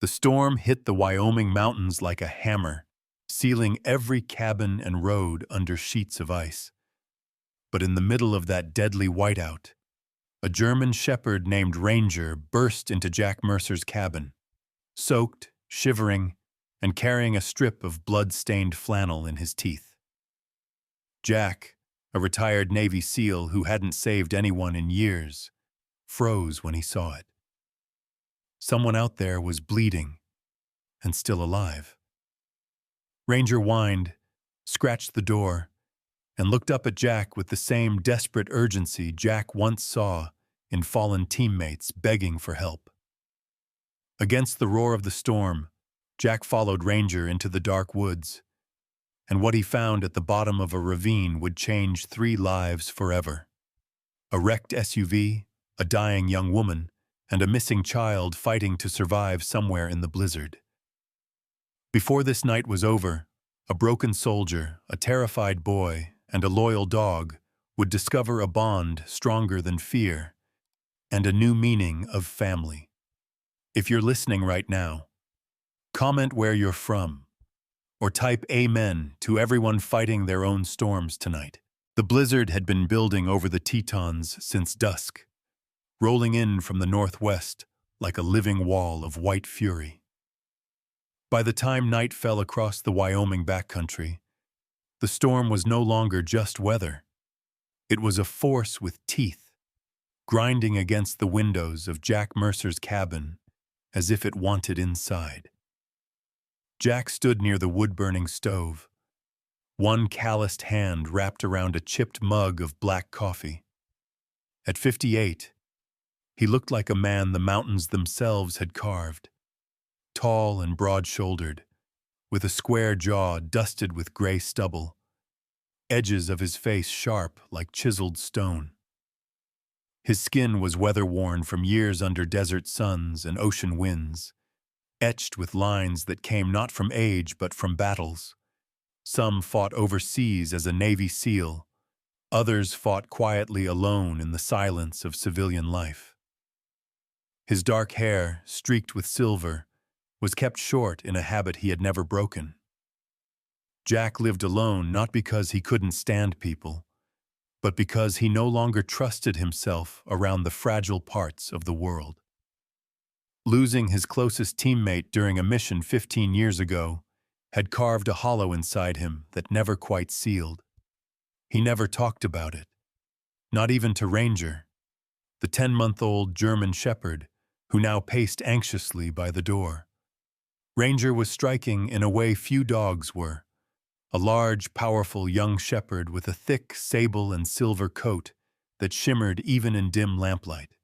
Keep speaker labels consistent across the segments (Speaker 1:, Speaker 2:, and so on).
Speaker 1: The storm hit the Wyoming mountains like a hammer, sealing every cabin and road under sheets of ice. But in the middle of that deadly whiteout, a German shepherd named Ranger burst into Jack Mercer's cabin, soaked, shivering, and carrying a strip of blood-stained flannel in his teeth. Jack, a retired Navy SEAL who hadn't saved anyone in years, froze when he saw it. Someone out there was bleeding and still alive. Ranger whined, scratched the door, and looked up at Jack with the same desperate urgency Jack once saw in fallen teammates begging for help. Against the roar of the storm, Jack followed Ranger into the dark woods, and what he found at the bottom of a ravine would change 3 lives forever. A wrecked SUV, a dying young woman, and a missing child fighting to survive somewhere in the blizzard. Before this night was over, a broken soldier, a terrified boy, and a loyal dog would discover a bond stronger than fear and a new meaning of family. If you're listening right now, comment where you're from, or type Amen to everyone fighting their own storms tonight. The blizzard had been building over the Tetons since dusk, rolling in from the northwest like a living wall of white fury. By the time night fell across the Wyoming backcountry, the storm was no longer just weather. It was a force with teeth, grinding against the windows of Jack Mercer's cabin as if it wanted inside. Jack stood near the wood-burning stove, one calloused hand wrapped around a chipped mug of black coffee. At 58, he looked like a man the mountains themselves had carved, tall and broad-shouldered, with a square jaw dusted with gray stubble, edges of his face sharp like chiseled stone. His skin was weather-worn from years under desert suns and ocean winds, etched with lines that came not from age but from battles. Some fought overseas as a Navy SEAL, others fought quietly alone in the silence of civilian life. His dark hair, streaked with silver, was kept short in a habit he had never broken. Jack lived alone not because he couldn't stand people, but because he no longer trusted himself around the fragile parts of the world. Losing his closest teammate during a mission 15 years ago had carved a hollow inside him that never quite sealed. He never talked about it, not even to Ranger, the 10-month-old German shepherd who now paced anxiously by the door. Ranger was striking in a way few dogs were, a large, powerful young shepherd with a thick sable and silver coat that shimmered even in dim lamplight.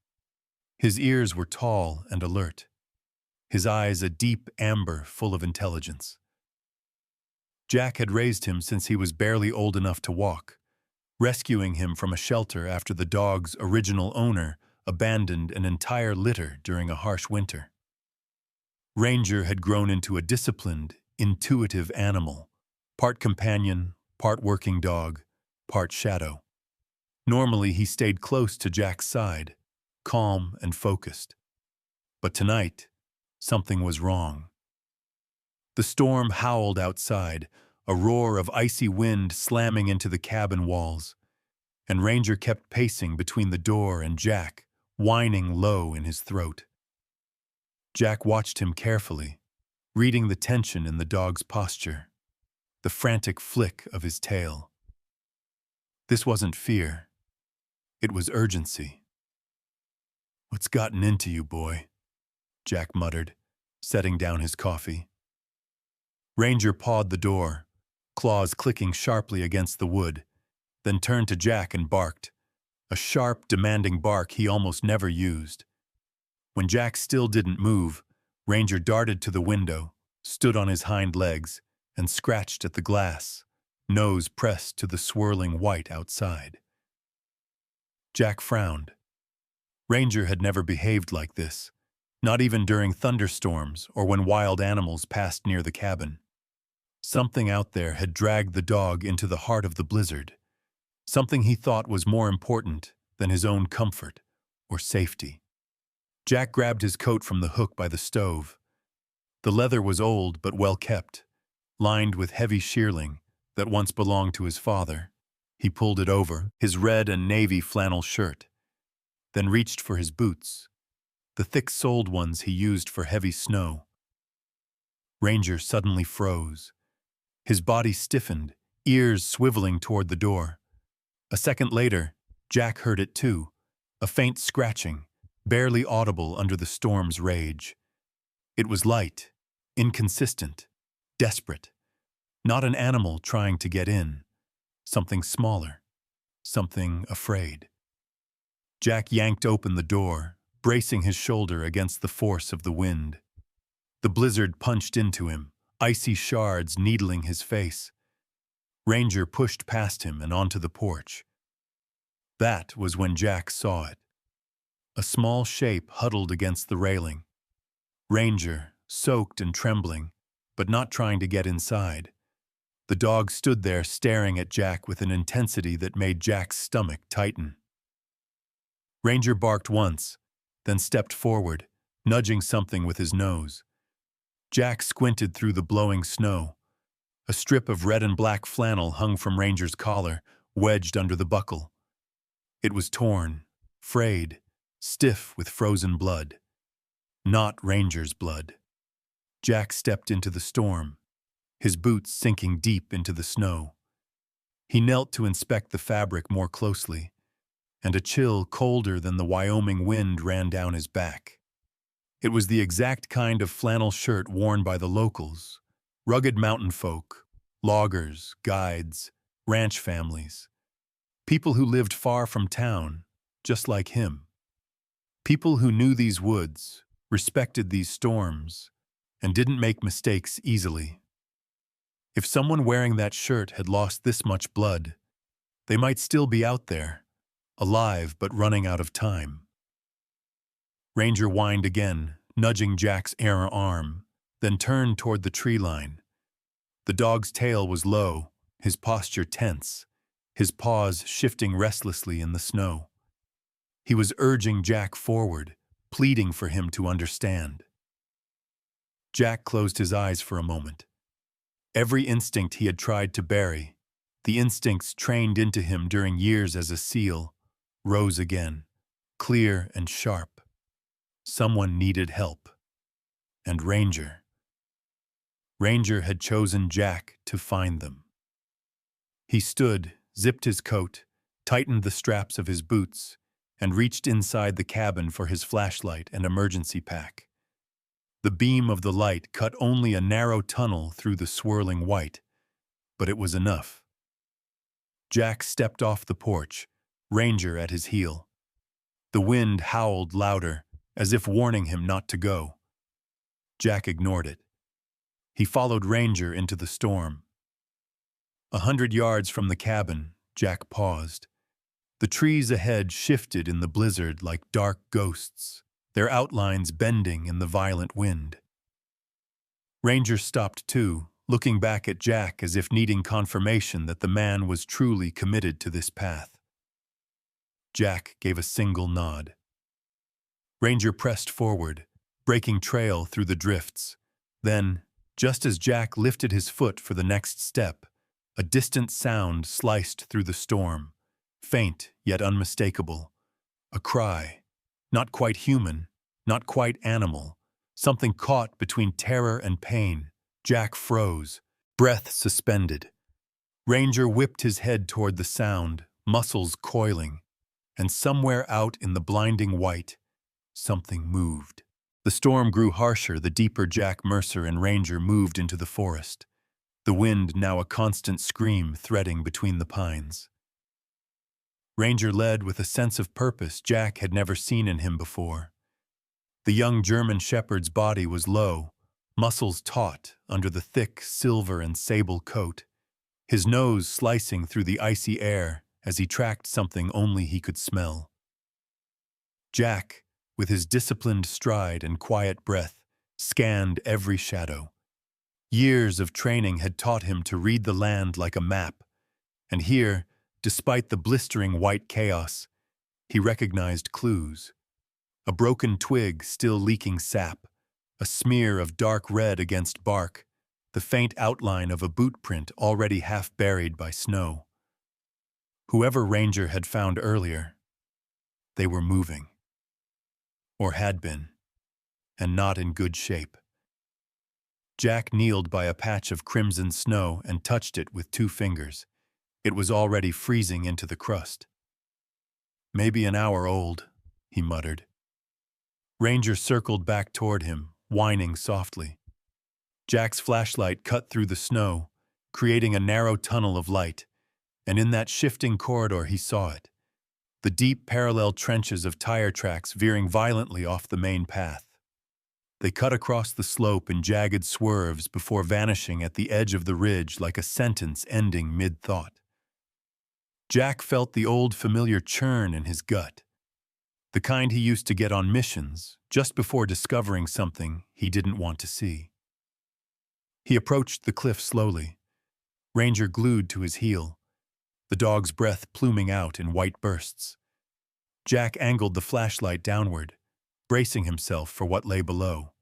Speaker 1: His ears were tall and alert, his eyes a deep amber full of intelligence. Jack had raised him since he was barely old enough to walk, rescuing him from a shelter after the dog's original owner abandoned an entire litter during a harsh winter. Ranger had grown into a disciplined, intuitive animal, part companion, part working dog, part shadow. Normally he stayed close to Jack's side, calm and focused. But tonight, something was wrong. The storm howled outside, a roar of icy wind slamming into the cabin walls, and Ranger kept pacing between the door and Jack, whining low in his throat. Jack watched him carefully, reading the tension in the dog's posture, the frantic flick of his tail. This wasn't fear. It was urgency. "What's gotten into you, boy?" Jack muttered, setting down his coffee. Ranger pawed the door, claws clicking sharply against the wood, then turned to Jack and barked, a sharp, demanding bark he almost never used. When Jack still didn't move, Ranger darted to the window, stood on his hind legs, and scratched at the glass, nose pressed to the swirling white outside. Jack frowned. Ranger had never behaved like this, not even during thunderstorms or when wild animals passed near the cabin. Something out there had dragged the dog into the heart of the blizzard, something he thought was more important than his own comfort or safety. Jack grabbed his coat from the hook by the stove, The leather was old but well kept, lined with heavy shearling that once belonged to his father. He pulled it over his red and navy flannel shirt, then reached for his boots, the thick-soled ones he used for heavy snow. Ranger suddenly froze. His body stiffened, ears swiveling toward the door. A second later, Jack heard it too, a faint scratching, barely audible under the storm's rage. It was light, inconsistent, desperate. Not an animal trying to get in. Something smaller. Something afraid. Jack yanked open the door, bracing his shoulder against the force of the wind. The blizzard punched into him, icy shards needling his face. Ranger pushed past him and onto the porch. That was when Jack saw it. A small shape huddled against the railing. Ranger, soaked and trembling, but not trying to get inside. The dog stood there staring at Jack with an intensity that made Jack's stomach tighten. Ranger barked once, then stepped forward, nudging something with his nose. Jack squinted through the blowing snow. A strip of red and black flannel hung from Ranger's collar, wedged under the buckle. It was torn, frayed, stiff with frozen blood. Not Ranger's blood. Jack stepped into the storm, his boots sinking deep into the snow. He knelt to inspect the fabric more closely, and a chill colder than the Wyoming wind ran down his back. It was the exact kind of flannel shirt worn by the locals, rugged mountain folk, loggers, guides, ranch families. People who lived far from town, just like him. People who knew these woods, respected these storms, and didn't make mistakes easily. If someone wearing that shirt had lost this much blood, they might still be out there, alive but running out of time. Ranger whined again, nudging Jack's errant arm, then turned toward the tree line. The dog's tail was low, his posture tense, his paws shifting restlessly in the snow. He was urging Jack forward, pleading for him to understand. Jack closed his eyes for a moment. Every instinct he had tried to bury, the instincts trained into him during years as a SEAL, rose again, clear and sharp. Someone needed help. And Ranger had chosen Jack to find them. He stood, zipped his coat, tightened the straps of his boots, and reached inside the cabin for his flashlight and emergency pack. The beam of the light cut only a narrow tunnel through the swirling white, but it was enough. Jack stepped off the porch, Ranger at his heel. The wind howled louder, as if warning him not to go. Jack ignored it. He followed Ranger into the storm. 100 yards from the cabin, Jack paused. The trees ahead shifted in the blizzard like dark ghosts, their outlines bending in the violent wind. Ranger stopped too, looking back at Jack as if needing confirmation that the man was truly committed to this path. Jack gave a single nod. Ranger pressed forward, breaking trail through the drifts. Then, just as Jack lifted his foot for the next step, a distant sound sliced through the storm, faint yet unmistakable. A cry, not quite human, not quite animal, something caught between terror and pain. Jack froze, breath suspended. Ranger whipped his head toward the sound, muscles coiling, and somewhere out in the blinding white, something moved. The storm grew harsher the deeper Jack Mercer and Ranger moved into the forest, the wind now a constant scream threading between the pines. Ranger led with a sense of purpose Jack had never seen in him before. The young German shepherd's body was low, muscles taut under the thick silver and sable coat, his nose slicing through the icy air as he tracked something only he could smell. Jack, with his disciplined stride and quiet breath, scanned every shadow. Years of training had taught him to read the land like a map, and here, despite the blistering white chaos, he recognized clues. A broken twig still leaking sap, a smear of dark red against bark, the faint outline of a boot print already half buried by snow. Whoever Ranger had found earlier, they were moving. Or had been, and not in good shape. Jack kneeled by a patch of crimson snow and touched it with 2 fingers. It was already freezing into the crust. "Maybe an hour old," he muttered. Ranger circled back toward him, whining softly. Jack's flashlight cut through the snow, creating a narrow tunnel of light, and in that shifting corridor he saw it. The deep parallel trenches of tire tracks veering violently off the main path. They cut across the slope in jagged swerves before vanishing at the edge of the ridge like a sentence ending mid-thought. Jack felt the old familiar churn in his gut, the kind he used to get on missions just before discovering something he didn't want to see. He approached the cliff slowly, Ranger glued to his heel, the dog's breath pluming out in white bursts. Jack angled the flashlight downward, bracing himself for what lay below.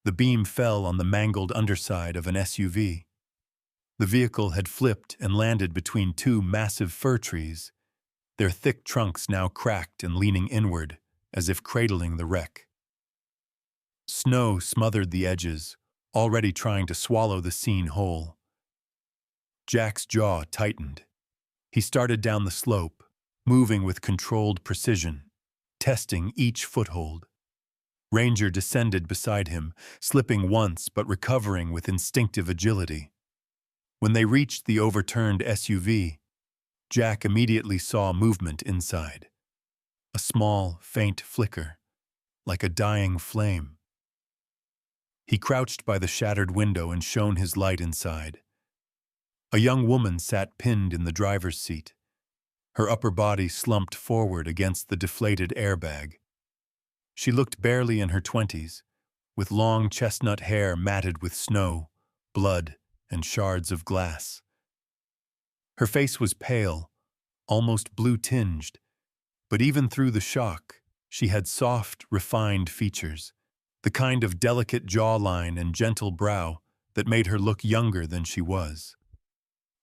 Speaker 1: The beam fell on the mangled underside of an SUV. The vehicle had flipped and landed between 2 massive fir trees, their thick trunks now cracked and leaning inward, as if cradling the wreck. Snow smothered the edges, already trying to swallow the scene whole. Jack's jaw tightened. He started down the slope, moving with controlled precision, testing each foothold. Ranger descended beside him, slipping once but recovering with instinctive agility. When they reached the overturned SUV, Jack immediately saw movement inside. A small, faint flicker, like a dying flame. He crouched by the shattered window and shone his light inside. A young woman sat pinned in the driver's seat, her upper body slumped forward against the deflated airbag. She looked barely in her 20s, with long chestnut hair matted with snow, blood, and shards of glass. Her face was pale, almost blue-tinged, but even through the shock, she had soft, refined features, the kind of delicate jawline and gentle brow that made her look younger than she was.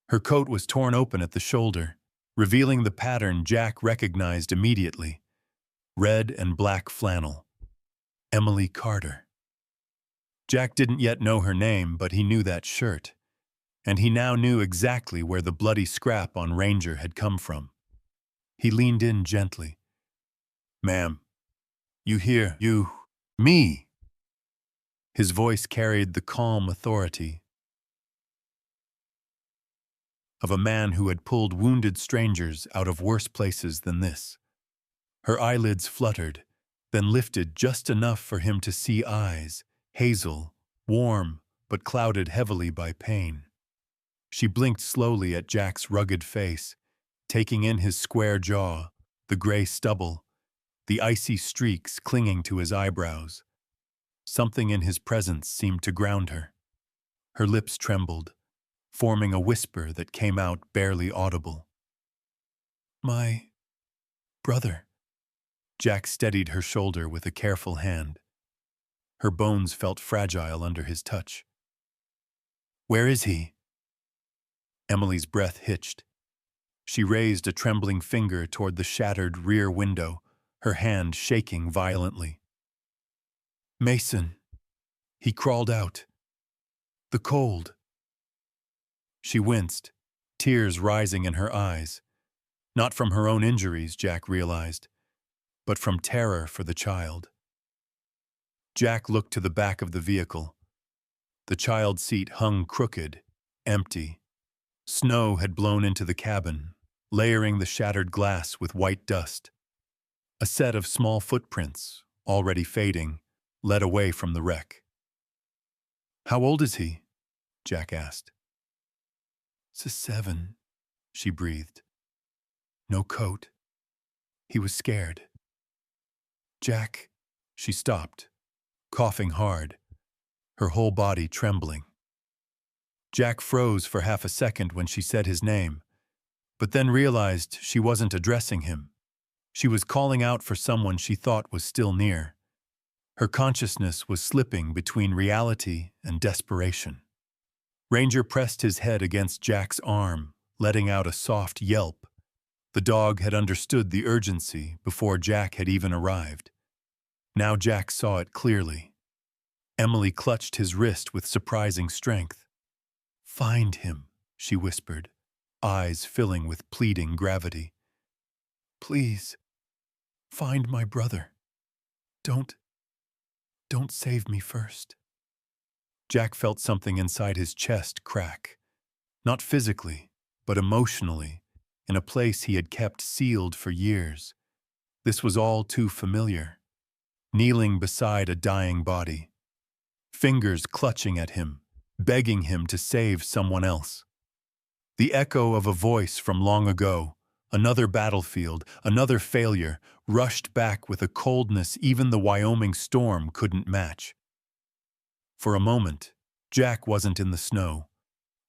Speaker 1: Her coat was torn open at the shoulder, revealing the pattern Jack recognized immediately: red and black flannel. Emily Carter. Jack didn't yet know her name, but he knew that shirt, and he now knew exactly where the bloody scrap on Ranger had come from. He leaned in gently. "Ma'am, you hear, me?" His voice carried the calm authority of a man who had pulled wounded strangers out of worse places than this. Her eyelids fluttered, then lifted just enough for him to see eyes, hazel, warm, but clouded heavily by pain. She blinked slowly at Jack's rugged face, taking in his square jaw, the gray stubble, the icy streaks clinging to his eyebrows. Something in his presence seemed to ground her. Her lips trembled, forming a whisper that came out barely audible. "My brother." Jack steadied her shoulder with a careful hand. Her bones felt fragile under his touch. "Where is he?" Emily's breath hitched. She raised a trembling finger toward the shattered rear window, her hand shaking violently. "Mason." He crawled out. "The cold." She winced, tears rising in her eyes. Not from her own injuries, Jack realized, but from terror for the child. Jack looked to the back of the vehicle. The child's seat hung crooked, empty. Snow had blown into the cabin, layering the shattered glass with white dust. A set of small footprints, already fading, led away from the wreck. "How old is he?" Jack asked. "7," she breathed. "No coat." He was scared. "Jack," she stopped, coughing hard, her whole body trembling. Jack froze for half a second when she said his name, but then realized she wasn't addressing him. She was calling out for someone she thought was still near. Her consciousness was slipping between reality and desperation. Ranger pressed his head against Jack's arm, letting out a soft yelp. The dog had understood the urgency before Jack had even arrived. Now Jack saw it clearly. Emily clutched his wrist with surprising strength. "Find him," she whispered, eyes filling with pleading gravity. "Please, find my brother. Don't save me first." Jack felt something inside his chest crack. Not physically, but emotionally, in a place he had kept sealed for years. This was all too familiar. Kneeling beside a dying body. Fingers clutching at him, begging him to save someone else. The echo of a voice from long ago, another battlefield, another failure, rushed back with a coldness even the Wyoming storm couldn't match. For a moment, Jack wasn't in the snow.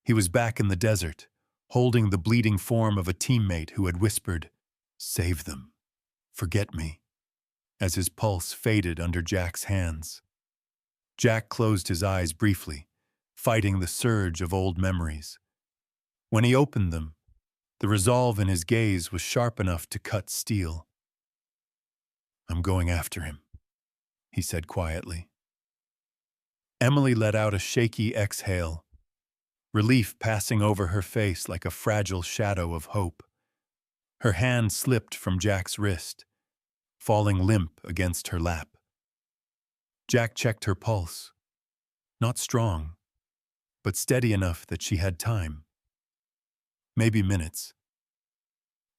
Speaker 1: He was back in the desert, holding the bleeding form of a teammate who had whispered, "Save them. Forget me," as his pulse faded under Jack's hands. Jack closed his eyes briefly, fighting the surge of old memories. When he opened them, the resolve in his gaze was sharp enough to cut steel. "I'm going after him," he said quietly. Emily let out a shaky exhale, relief passing over her face like a fragile shadow of hope. Her hand slipped from Jack's wrist, falling limp against her lap. Jack checked her pulse. Not strong, but steady enough that she had time. Maybe minutes.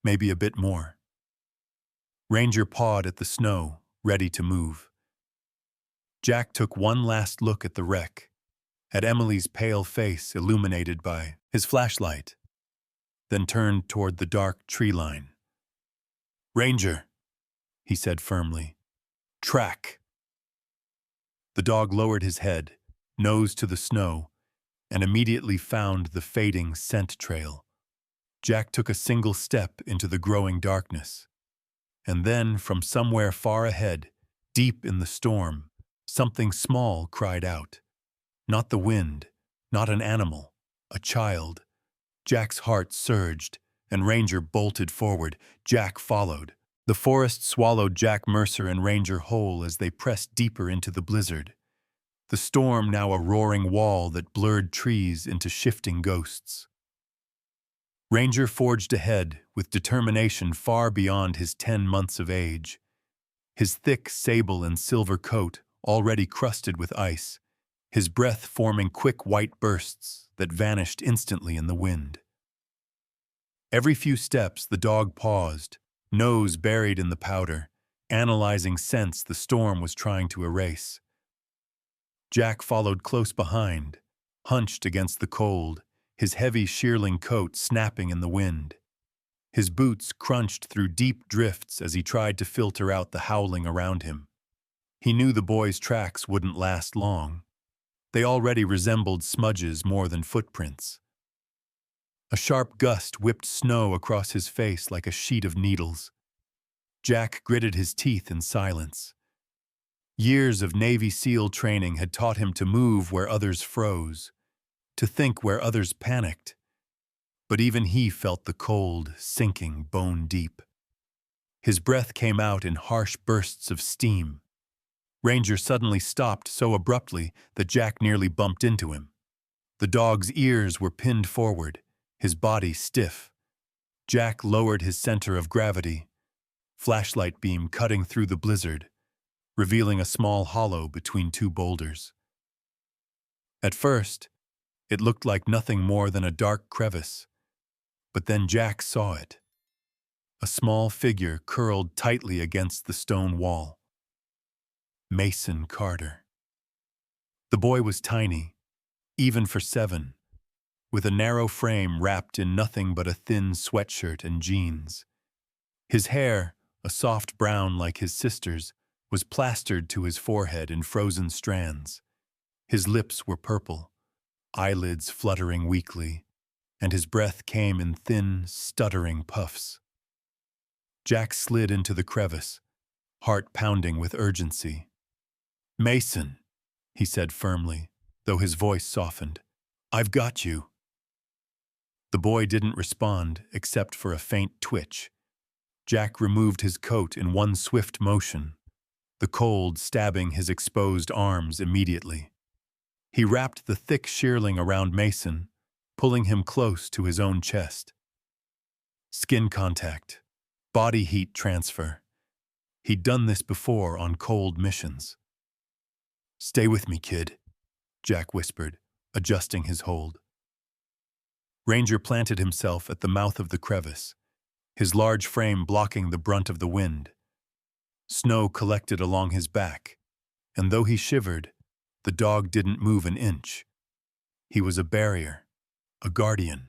Speaker 1: Maybe a bit more. Ranger pawed at the snow, ready to move. Jack took one last look at the wreck, at Emily's pale face illuminated by his flashlight, then turned toward the dark tree line. "Ranger," he said firmly. "Track." The dog lowered his head, nose to the snow, and immediately found the fading scent trail. Jack took a single step into the growing darkness. And then, from somewhere far ahead, deep in the storm, something small cried out. Not the wind, not an animal, a child. Jack's heart surged, and Ranger bolted forward. Jack followed. The forest swallowed Jack Mercer and Ranger whole as they pressed deeper into the blizzard. The storm now a roaring wall that blurred trees into shifting ghosts. Ranger forged ahead with determination far beyond his 10 months of age. His thick sable and silver coat already crusted with ice, his breath forming quick white bursts that vanished instantly in the wind. Every few steps the dog paused, nose buried in the powder, analyzing scents the storm was trying to erase. Jack followed close behind, hunched against the cold, his heavy shearling coat snapping in the wind. His boots crunched through deep drifts as he tried to filter out the howling around him. He knew the boy's tracks wouldn't last long. They already resembled smudges more than footprints. A sharp gust whipped snow across his face like a sheet of needles. Jack gritted his teeth in silence. Years of Navy SEAL training had taught him to move where others froze, to think where others panicked. But even he felt the cold sinking bone deep. His breath came out in harsh bursts of steam. Ranger suddenly stopped so abruptly that Jack nearly bumped into him. The dog's ears were pinned forward, his body stiff. Jack lowered his center of gravity, flashlight beam cutting through the blizzard, revealing a small hollow between two boulders. At first, it looked like nothing more than a dark crevice, but then Jack saw it. A small figure curled tightly against the stone wall. Mason Carter. The boy was tiny, even for 7, with a narrow frame wrapped in nothing but a thin sweatshirt and jeans. His hair, a soft brown like his sister's, was plastered to his forehead in frozen strands. His lips were purple, eyelids fluttering weakly, and his breath came in thin, stuttering puffs. Jack slid into the crevice, heart pounding with urgency. Mason, he said firmly, though his voice softened. I've got you. The boy didn't respond except for a faint twitch. Jack removed his coat in one swift motion, the cold stabbing his exposed arms immediately. He wrapped the thick shearling around Mason, pulling him close to his own chest. Skin contact, body heat transfer. He'd done this before on cold missions. Stay with me, kid, Jack whispered, adjusting his hold. Ranger planted himself at the mouth of the crevice, his large frame blocking the brunt of the wind. Snow collected along his back, and though he shivered, the dog didn't move an inch. He was a barrier, a guardian.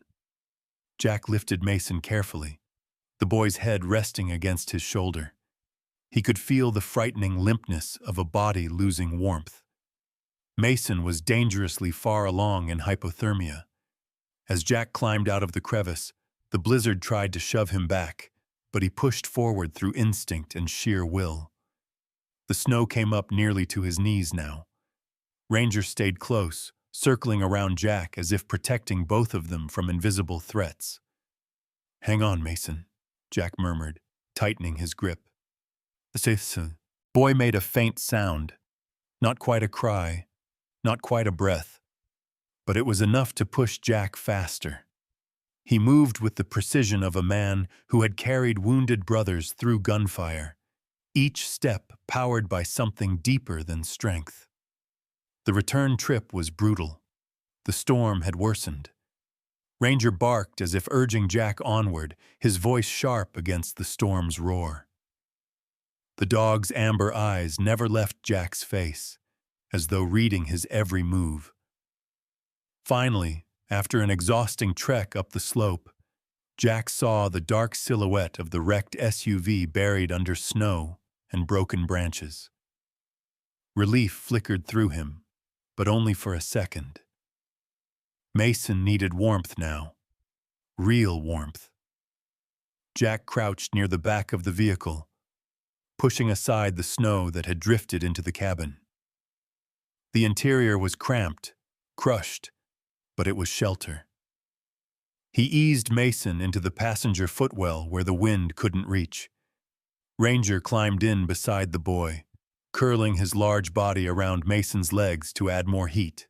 Speaker 1: Jack lifted Mason carefully, the boy's head resting against his shoulder. He could feel the frightening limpness of a body losing warmth. Mason was dangerously far along in hypothermia. As Jack climbed out of the crevice, the blizzard tried to shove him back, but he pushed forward through instinct and sheer will. The snow came up nearly to his knees now. Ranger stayed close, circling around Jack as if protecting both of them from invisible threats. Hang on, Mason, Jack murmured, tightening his grip. The boy made a faint sound, not quite a cry, not quite a breath, but it was enough to push Jack faster. He moved with the precision of a man who had carried wounded brothers through gunfire, each step powered by something deeper than strength. The return trip was brutal. The storm had worsened. Ranger barked as if urging Jack onward, his voice sharp against the storm's roar. The dog's amber eyes never left Jack's face, as though reading his every move. Finally, after an exhausting trek up the slope, Jack saw the dark silhouette of the wrecked SUV buried under snow and broken branches. Relief flickered through him, but only for a second. Mason needed warmth now. Real warmth. Jack crouched near the back of the vehicle, pushing aside the snow that had drifted into the cabin. The interior was cramped, crushed, but it was shelter. He eased Mason into the passenger footwell where the wind couldn't reach. Ranger climbed in beside the boy, curling his large body around Mason's legs to add more heat.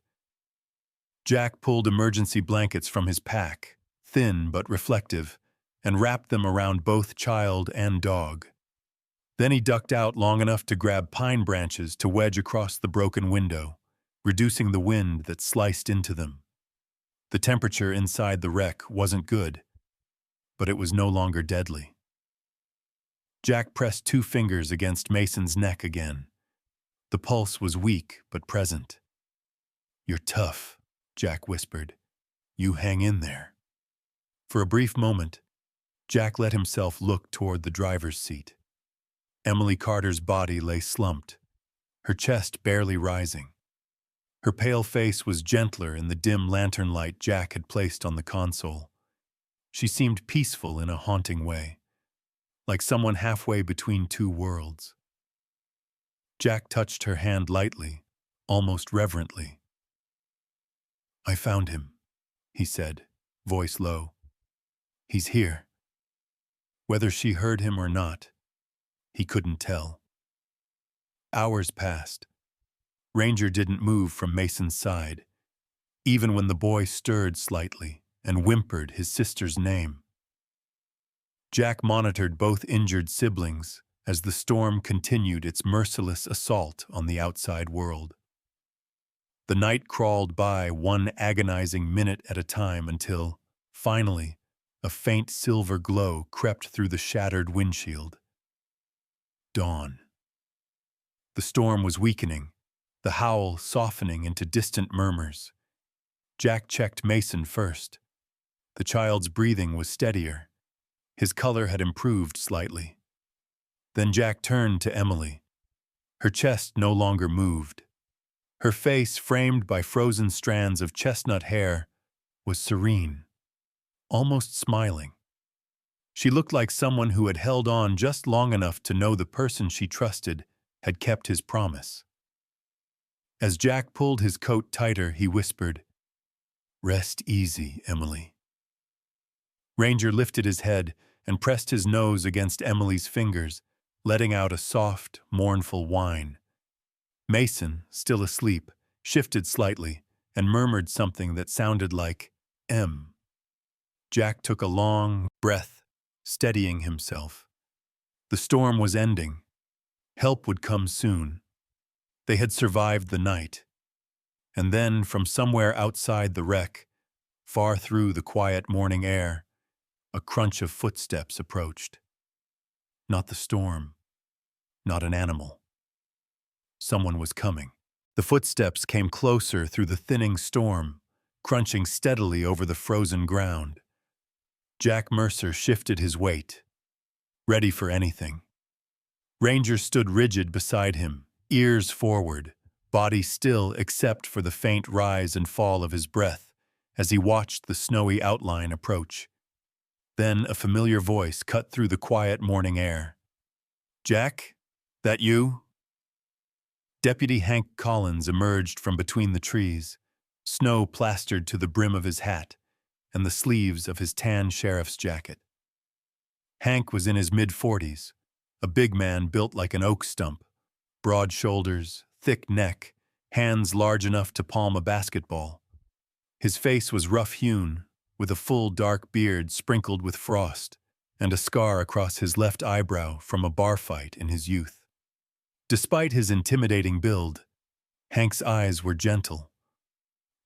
Speaker 1: Jack pulled emergency blankets from his pack, thin but reflective, and wrapped them around both child and dog. Then he ducked out long enough to grab pine branches to wedge across the broken window, reducing the wind that sliced into them. The temperature inside the wreck wasn't good, but it was no longer deadly. Jack pressed 2 fingers against Mason's neck again. The pulse was weak but present. "You're tough," Jack whispered. "You hang in there." For a brief moment, Jack let himself look toward the driver's seat. Emily Carter's body lay slumped, her chest barely rising. Her pale face was gentler in the dim lantern light Jack had placed on the console. She seemed peaceful in a haunting way, like someone halfway between 2 worlds. Jack touched her hand lightly, almost reverently. "I found him," he said, voice low. "He's here." Whether she heard him or not, he couldn't tell. Hours passed. Ranger didn't move from Mason's side, even when the boy stirred slightly and whimpered his sister's name. Jack monitored both injured siblings as the storm continued its merciless assault on the outside world. The night crawled by one agonizing minute at a time until, finally, a faint silver glow crept through the shattered windshield. Dawn. The storm was weakening, the howl softening into distant murmurs. Jack checked Mason first. The child's breathing was steadier. His color had improved slightly. Then Jack turned to Emily. Her chest no longer moved. Her face, framed by frozen strands of chestnut hair, was serene, almost smiling. She looked like someone who had held on just long enough to know the person she trusted had kept his promise. As Jack pulled his coat tighter, he whispered, "Rest easy, Emily." Ranger lifted his head and pressed his nose against Emily's fingers, letting out a soft, mournful whine. Mason, still asleep, shifted slightly and murmured something that sounded like "M." Jack took a long breath, steadying himself. The storm was ending. Help would come soon. They had survived the night. And then, from somewhere outside the wreck, far through the quiet morning air, a crunch of footsteps approached. Not the storm, not an animal. Someone was coming. The footsteps came closer through the thinning storm, crunching steadily over the frozen ground. Jack Mercer shifted his weight, ready for anything. Ranger stood rigid beside him, ears forward, body still except for the faint rise and fall of his breath as he watched the snowy outline approach. Then a familiar voice cut through the quiet morning air. "Jack, that you?" Deputy Hank Collins emerged from between the trees, snow plastered to the brim of his hat and the sleeves of his tan sheriff's jacket. Hank was in his mid-40s, a big man built like an oak stump, broad shoulders, thick neck, hands large enough to palm a basketball. His face was rough-hewn, with a full dark beard sprinkled with frost, and a scar across his left eyebrow from a bar fight in his youth. Despite his intimidating build, Hank's eyes were gentle,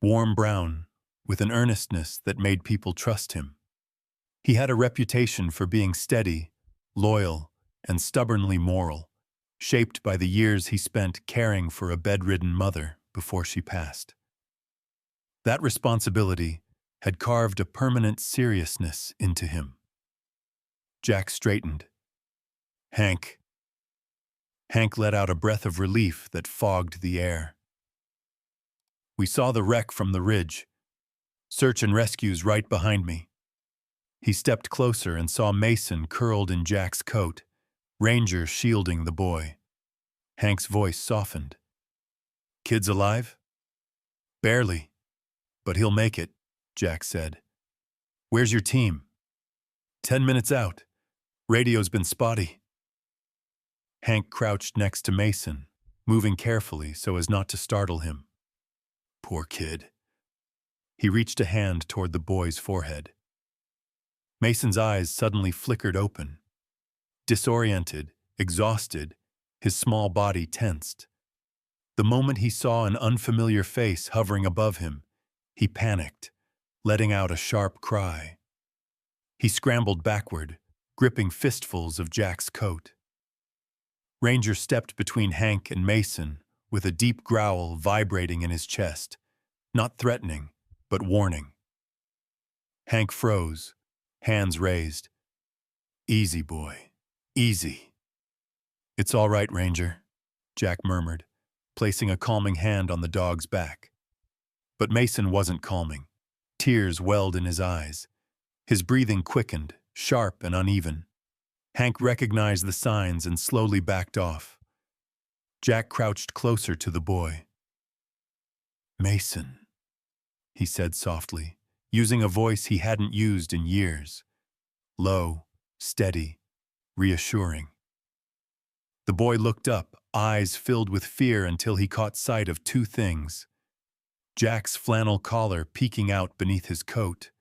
Speaker 1: warm brown, with an earnestness that made people trust him. He had a reputation for being steady, loyal, and stubbornly moral, shaped by the years he spent caring for a bedridden mother before she passed. That responsibility had carved a permanent seriousness into him. Jack straightened. "Hank." Hank let out a breath of relief that fogged the air. "We saw the wreck from the ridge. Search and rescue's right behind me." He stepped closer and saw Mason curled in Jack's coat, Ranger shielding the boy. Hank's voice softened. "Kid's alive?" "Barely, but he'll make it," Jack said. "Where's your team?" 10 minutes out. Radio's been spotty." Hank crouched next to Mason, moving carefully so as not to startle him. "Poor kid." He reached a hand toward the boy's forehead. Mason's eyes suddenly flickered open. Disoriented, exhausted, his small body tensed. The moment he saw an unfamiliar face hovering above him, he panicked, letting out a sharp cry. He scrambled backward, gripping fistfuls of Jack's coat. Ranger stepped between Hank and Mason, with a deep growl vibrating in his chest, not threatening, but warning. Hank froze, hands raised. "Easy, boy. Easy." "It's all right, Ranger," Jack murmured, placing a calming hand on the dog's back. But Mason wasn't calming. Tears welled in his eyes. His breathing quickened, sharp and uneven. Hank recognized the signs and slowly backed off. Jack crouched closer to the boy. "Mason," he said softly, using a voice he hadn't used in years. Low, steady, reassuring. The boy looked up, eyes filled with fear until he caught sight of two things: Jack's flannel collar peeking out beneath his coat,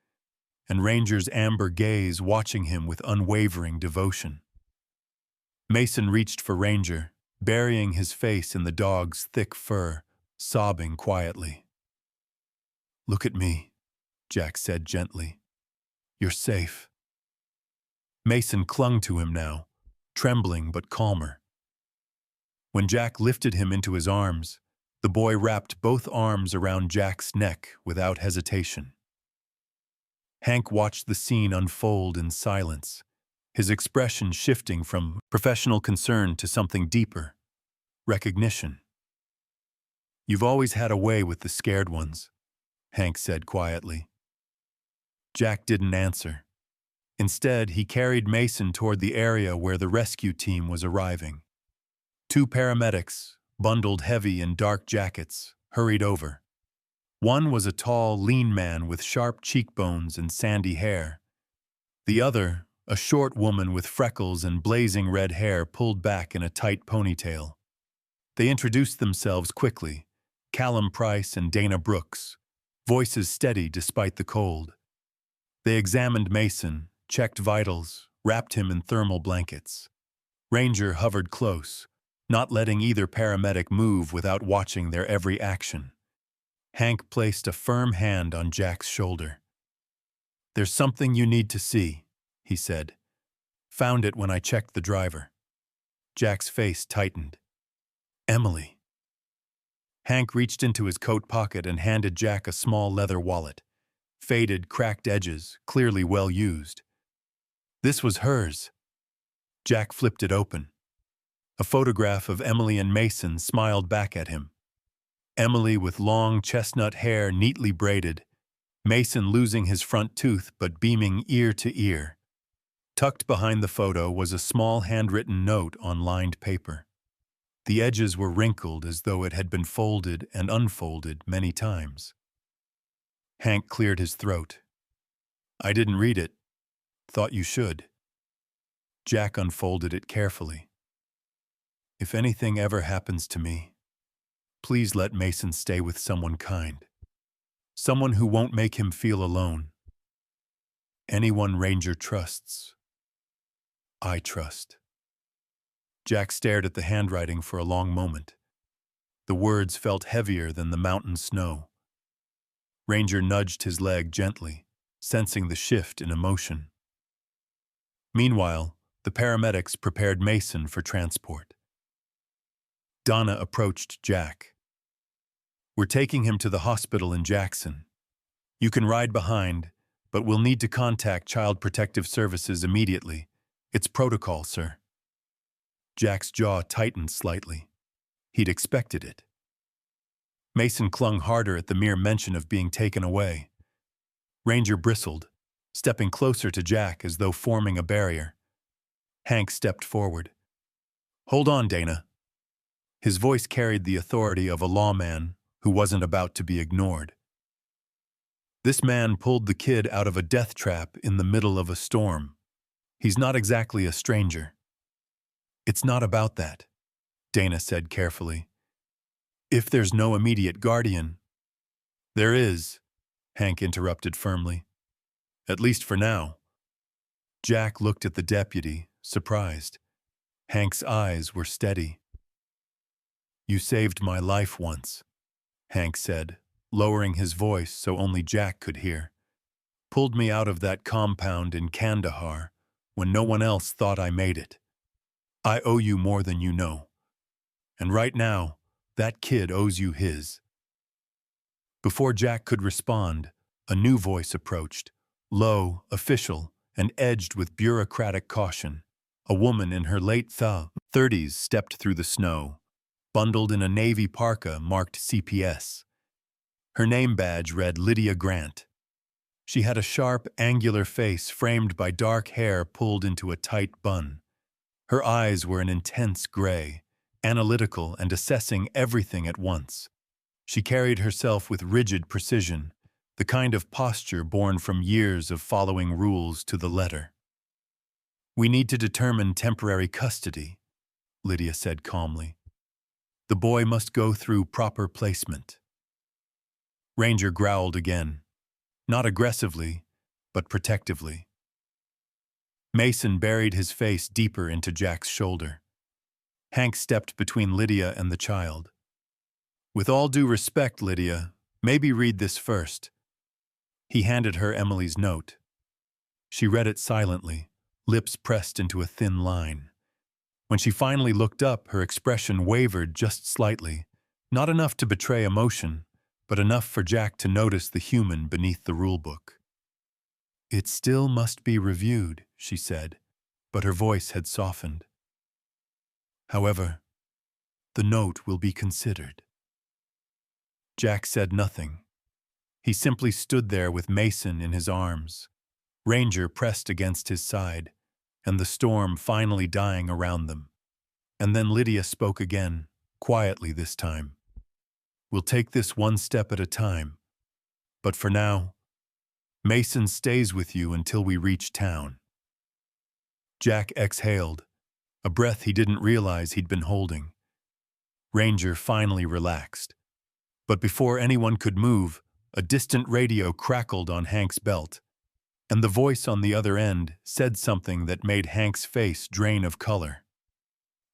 Speaker 1: and Ranger's amber gaze watching him with unwavering devotion. Mason reached for Ranger, burying his face in the dog's thick fur, sobbing quietly. "Look at me," Jack said gently. "You're safe." Mason clung to him now, trembling but calmer. When Jack lifted him into his arms, the boy wrapped both arms around Jack's neck without hesitation. Hank watched the scene unfold in silence, his expression shifting from professional concern to something deeper: recognition. "You've always had a way with the scared ones," Hank said quietly. Jack didn't answer. Instead, he carried Mason toward the area where the rescue team was arriving. Two paramedics, bundled heavy in dark jackets, hurried over. One was a tall, lean man with sharp cheekbones and sandy hair. The other, a short woman with freckles and blazing red hair pulled back in a tight ponytail. They introduced themselves quickly, Callum Price and Dana Brooks, voices steady despite the cold. They examined Mason, checked vitals, wrapped him in thermal blankets. Ranger hovered close, not letting either paramedic move without watching their every action. Hank placed a firm hand on Jack's shoulder. "There's something you need to see," he said. "Found it when I checked the driver." Jack's face tightened. "Emily." Hank reached into his coat pocket and handed Jack a small leather wallet. Faded, cracked edges, clearly well used. This was hers. Jack flipped it open. A photograph of Emily and Mason smiled back at him. Emily with long chestnut hair neatly braided, Mason losing his front tooth but beaming ear to ear. Tucked behind the photo was a small handwritten note on lined paper. The edges were wrinkled as though it had been folded and unfolded many times. Hank cleared his throat. "I didn't read it. Thought you should." Jack unfolded it carefully. "If anything ever happens to me, please let Mason stay with someone kind. Someone who won't make him feel alone. Anyone Ranger trusts. I trust." Jack stared at the handwriting for a long moment. The words felt heavier than the mountain snow. Ranger nudged his leg gently, sensing the shift in emotion. Meanwhile, the paramedics prepared Mason for transport. Donna approached Jack. "We're taking him to the hospital in Jackson. You can ride behind, but we'll need to contact Child Protective Services immediately. It's protocol, sir." Jack's jaw tightened slightly. He'd expected it. Mason clung harder at the mere mention of being taken away. Ranger bristled, stepping closer to Jack as though forming a barrier. Hank stepped forward. "Hold on, Dana." His voice carried the authority of a lawman who wasn't about to be ignored. "This man pulled the kid out of a death trap in the middle of a storm. He's not exactly a stranger." "It's not about that," Dana said carefully. "If there's no immediate guardian—" "There is," Hank interrupted firmly. "At least for now." Jack looked at the deputy, surprised. Hank's eyes were steady. "You saved my life once," Hank said, lowering his voice so only Jack could hear. "Pulled me out of that compound in Kandahar when no one else thought I made it. I owe you more than you know. And right now, that kid owes you his." Before Jack could respond, a new voice approached, low, official, and edged with bureaucratic caution. A woman in her late 30s stepped through the snow, bundled in a navy parka marked CPS. Her name badge read Lydia Grant. She had a sharp, angular face framed by dark hair pulled into a tight bun. Her eyes were an intense gray, analytical and assessing everything at once. She carried herself with rigid precision, the kind of posture born from years of following rules to the letter. "We need to determine temporary custody," Lydia said calmly. "The boy must go through proper placement." Ranger growled again, not aggressively, but protectively. Mason buried his face deeper into Jack's shoulder. Hank stepped between Lydia and the child. "With all due respect, Lydia, maybe read this first." He handed her Emily's note. She read it silently, lips pressed into a thin line. When she finally looked up, her expression wavered just slightly, not enough to betray emotion, but enough for Jack to notice the human beneath the rulebook. "It still must be reviewed," she said, but her voice had softened. "However, the note will be considered." Jack said nothing. He simply stood there with Mason in his arms, Ranger pressed against his side, and the storm finally dying around them. And then Lydia spoke again, quietly this time. We'll take this one step at a time. But for now, Mason stays with you until we reach town. Jack exhaled, a breath he didn't realize he'd been holding. Ranger finally relaxed. But before anyone could move, a distant radio crackled on Hank's belt, and the voice on the other end said something that made Hank's face drain of color.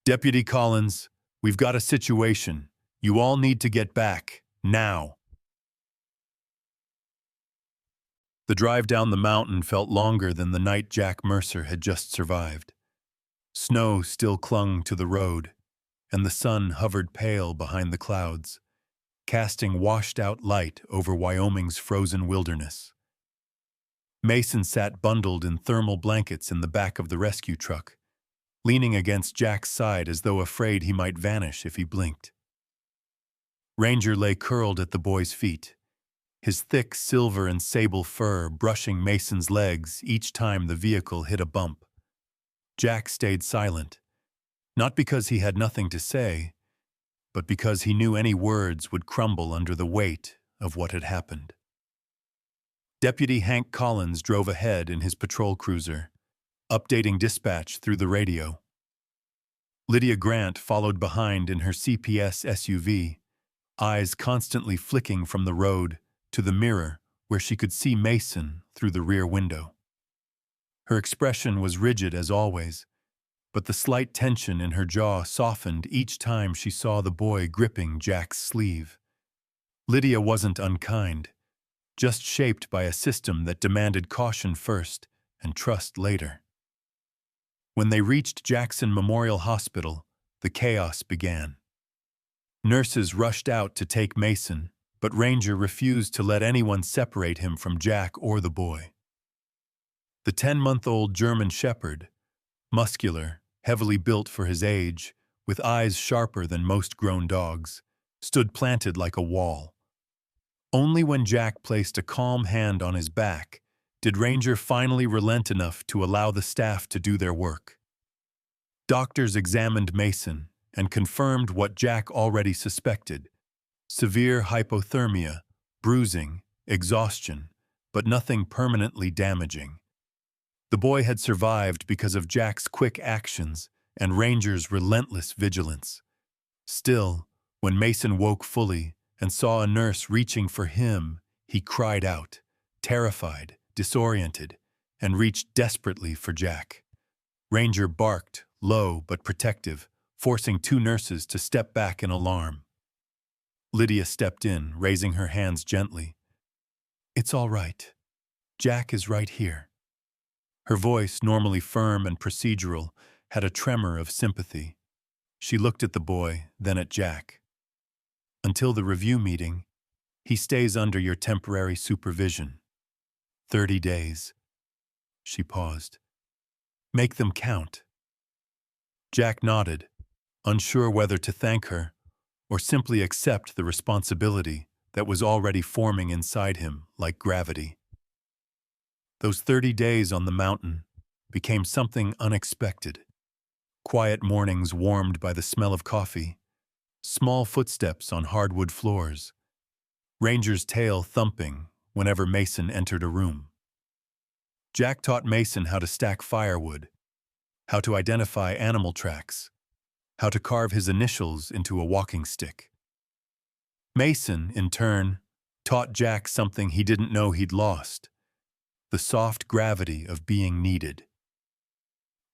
Speaker 1: "Deputy Collins, we've got a situation. You all need to get back, now." The drive down the mountain felt longer than the night Jack Mercer had just survived. Snow still clung to the road, and the sun hovered pale behind the clouds, casting washed-out light over Wyoming's frozen wilderness. Mason sat bundled in thermal blankets in the back of the rescue truck, leaning against Jack's side as though afraid he might vanish if he blinked. Ranger lay curled at the boy's feet, his thick silver and sable fur brushing Mason's legs each time the vehicle hit a bump. Jack stayed silent, not because he had nothing to say, but because he knew any words would crumble under the weight of what had happened. Deputy Hank Collins drove ahead in his patrol cruiser, updating dispatch through the radio. Lydia Grant followed behind in her CPS SUV, eyes constantly flicking from the road to the mirror where she could see Mason through the rear window. Her expression was rigid as always, but the slight tension in her jaw softened each time she saw the boy gripping Jack's sleeve. Lydia wasn't unkind, just shaped by a system that demanded caution first and trust later. When they reached Jackson Memorial Hospital, the chaos began. Nurses rushed out to take Mason, but Ranger refused to let anyone separate him from Jack or the boy. The 10-month-old German Shepherd, muscular, heavily built for his age, with eyes sharper than most grown dogs, stood planted like a wall. Only when Jack placed a calm hand on his back did Ranger finally relent enough to allow the staff to do their work. Doctors examined Mason and confirmed what Jack already suspected: severe hypothermia, bruising, exhaustion, but nothing permanently damaging. The boy had survived because of Jack's quick actions and Ranger's relentless vigilance. Still, when Mason woke fully and saw a nurse reaching for him, he cried out, terrified, disoriented, and reached desperately for Jack. Ranger barked, low but protective, forcing two nurses to step back in alarm. Lydia stepped in, raising her hands gently. "It's all right. Jack is right here." Her voice, normally firm and procedural, had a tremor of sympathy. She looked at the boy, then at Jack. "Until the review meeting, he stays under your temporary supervision. 30 days. She paused. "Make them count." Jack nodded, unsure whether to thank her or simply accept the responsibility that was already forming inside him like gravity. Those 30 days on the mountain became something unexpected. Quiet mornings warmed by the smell of coffee, small footsteps on hardwood floors, Ranger's tail thumping whenever Mason entered a room. Jack taught Mason how to stack firewood, how to identify animal tracks, how to carve his initials into a walking stick. Mason, in turn, taught Jack something he didn't know he'd lost: the soft gravity of being needed.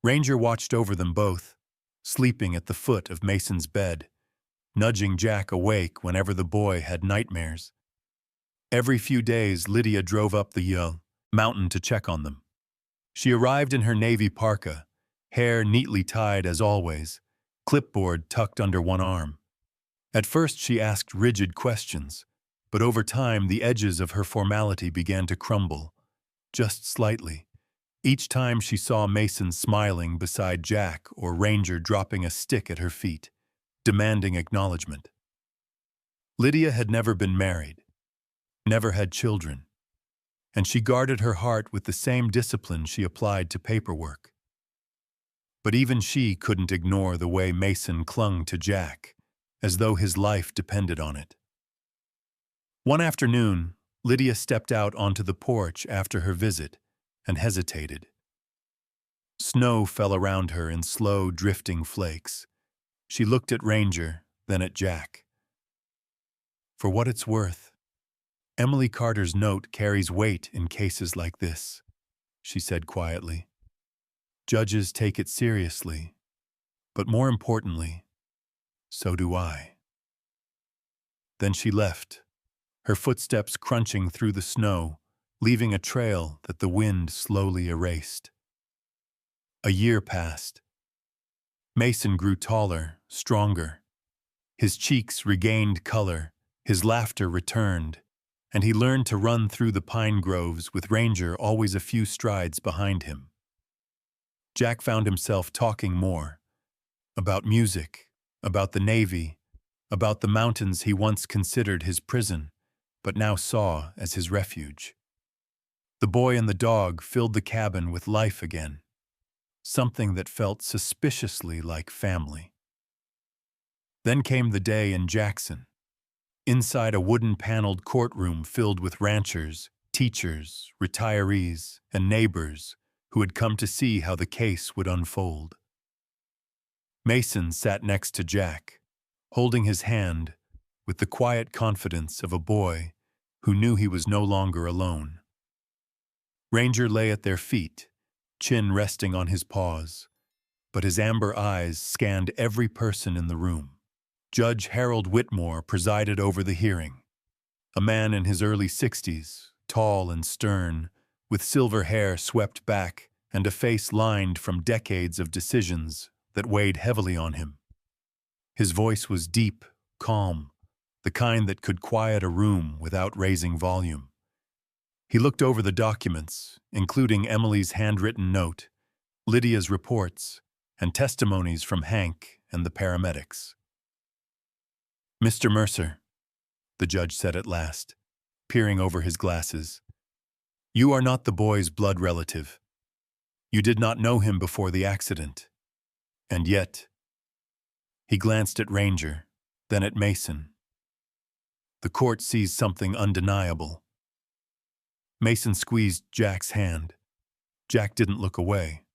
Speaker 1: Ranger watched over them both, sleeping at the foot of Mason's bed, nudging Jack awake whenever the boy had nightmares. Every few days, Lydia drove up the mountain to check on them. She arrived in her navy parka, hair neatly tied as always, clipboard tucked under one arm. At first she asked rigid questions, but over time the edges of her formality began to crumble, just slightly, each time she saw Mason smiling beside Jack or Ranger dropping a stick at her feet, demanding acknowledgement. Lydia had never been married, never had children, and she guarded her heart with the same discipline she applied to paperwork. But even she couldn't ignore the way Mason clung to Jack, as though his life depended on it. One afternoon, Lydia stepped out onto the porch after her visit and hesitated. Snow fell around her in slow, drifting flakes. She looked at Ranger, then at Jack. For what it's worth, Emily Carter's note carries weight in cases like this, she said quietly. Judges take it seriously, but more importantly, so do I. Then she left, her footsteps crunching through the snow, leaving a trail that the wind slowly erased. A year passed. Mason grew taller, stronger. His cheeks regained color, his laughter returned, and he learned to run through the pine groves with Ranger always a few strides behind him. Jack found himself talking more about music, about the Navy, about the mountains he once considered his prison, but now saw as his refuge. The boy and the dog filled the cabin with life again, something that felt suspiciously like family. Then came the day in Jackson, inside a wooden-paneled courtroom filled with ranchers, teachers, retirees, and neighbors who had come to see how the case would unfold. Mason sat next to Jack, holding his hand with the quiet confidence of a boy who knew he was no longer alone. Ranger lay at their feet, chin resting on his paws, but his amber eyes scanned every person in the room. Judge Harold Whitmore presided over the hearing, a man in his early 60s, tall and stern, with silver hair swept back and a face lined from decades of decisions that weighed heavily on him. His voice was deep, calm, the kind that could quiet a room without raising volume. He looked over the documents, including Emily's handwritten note, Lydia's reports, and testimonies from Hank and the paramedics. "Mr. Mercer," the judge said at last, peering over his glasses, "you are not the boy's blood relative. You did not know him before the accident. And yet—" He glanced at Ranger, then at Mason. "The court sees something undeniable." Mason squeezed Jack's hand. Jack didn't look away.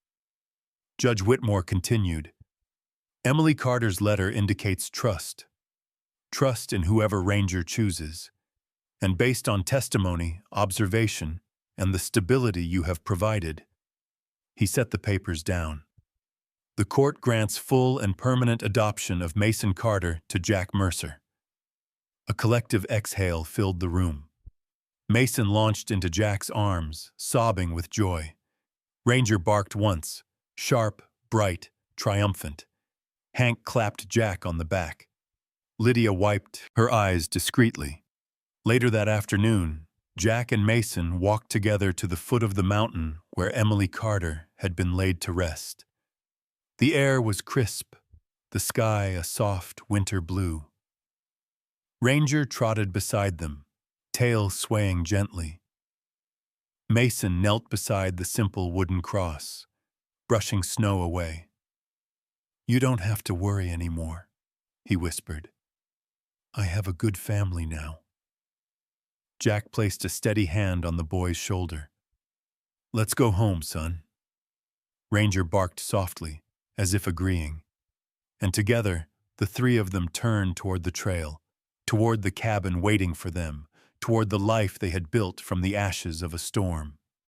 Speaker 1: Judge Whitmore continued, "Emily Carter's letter indicates trust. Trust in whoever Ranger chooses. And based on testimony, observation, and the stability you have provided." He set the papers down. "The court grants full and permanent adoption of Mason Carter to Jack Mercer." A collective exhale filled the room. Mason launched into Jack's arms, sobbing with joy. Ranger barked once, sharp, bright, triumphant. Hank clapped Jack on the back. Lydia wiped her eyes discreetly. Later that afternoon, Jack and Mason walked together to the foot of the mountain where Emily Carter had been laid to rest. The air was crisp, the sky a soft winter blue. Ranger trotted beside them, tail swaying gently. Mason knelt beside the simple wooden cross, brushing snow away. "You don't have to worry anymore," he whispered. "I have a good family now." Jack placed a steady hand on the boy's shoulder. "Let's go home, son." Ranger barked softly, as if agreeing. And together, the three of them turned toward the trail, toward the cabin waiting for them, toward the life they had built from the ashes of a storm.